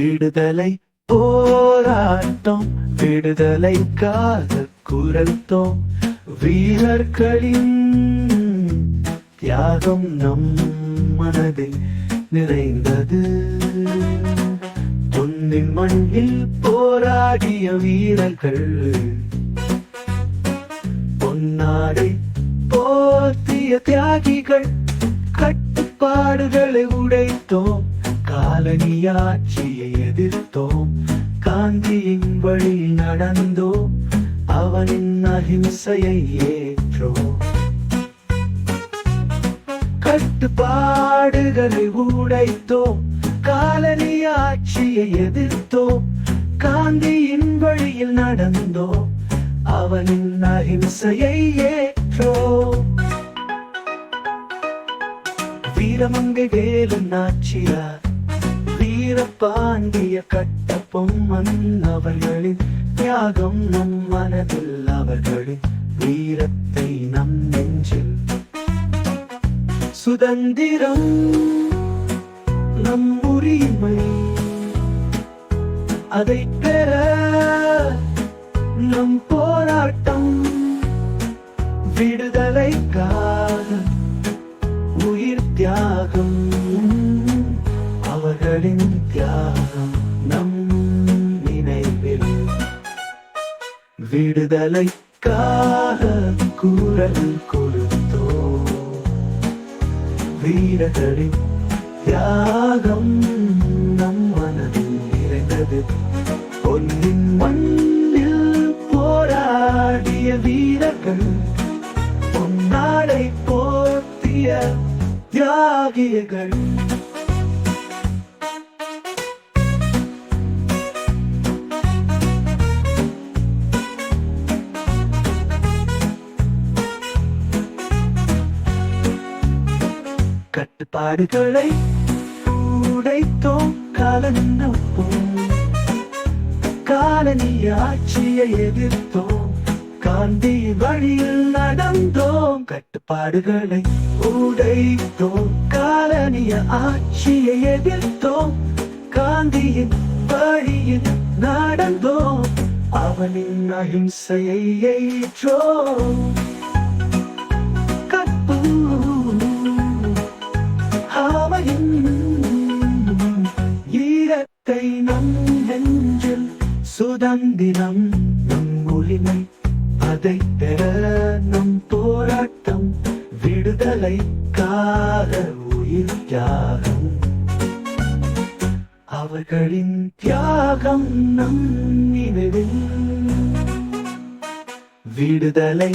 விடுதலை போராட்டம், விடுதலைக்காக குரல்தோம் வீரர்களின் தியாகம் நம் மனதில் நிறைந்தது. பொன்னின் மண்ணில் போராடிய வீரர்கள், பொன்னாடை போர்த்திய தியாகிகள், கட்டுப்பாடுகளை உடைத்தோம், காலனியாட்சியை எதிர்த்தோம், காந்தியின் வழி நடந்தோம், அவனின் அஹிம்சையை ஏற்றோம். கட்டுப்பாடுகளை உடைத்தோம், காலனியாட்சியை எதிர்த்தோம், காந்தியின் வழியில் நடந்தோம், அவனின் அஹிம்சையை ஏற்றோம். வீரமங்கை வேலு நாச்சியார், வீரபாண்டிய கட்டபொம்மன் அவர்களின் தியாகம் நம் மனதில், அவர்களின் வீரத்தை நம் நெஞ்சில். சுதந்திரம் நம் உரிமை, அதை பெற நம் போராட்டம், விடுதலைக்காக உயிர் தியாகம், அவர்களின் தியாகம் நம் நினைவில். விடுதலைக்காக குரல் கொடுத்தோம், வீரர்களின் தியாகம் நம் மனதில் நிறைந்தது. பொன்னின் மண்ணில் போராடிய வீரர்கள், பொன்னாடை போர்த்திய தியாகிகள், கட்டுப்பாடுகளை உடைத்தோம், காலனிப்போம், காலனியாட்சியை எதிர்த்தோம், காந்தி வழியில் நடந்தோம். கட்டுப்பாடுகளை உடைத்தோம், காலனிய ஆட்சியை எதிர்த்தோம், காந்தியின் வழியில் நடந்தோம், அவனின் அஹிம்சையை ஏற்றோம். ஈரத்தை நம் நெஞ்சில், சுதந்திரம் நம் உரிமை, அதை பெற நம் போராட்டம், விடுதலைக்காக உயிர் தியாகம், அவர்களின் தியாகம் நம் நினைவில். விடுதலை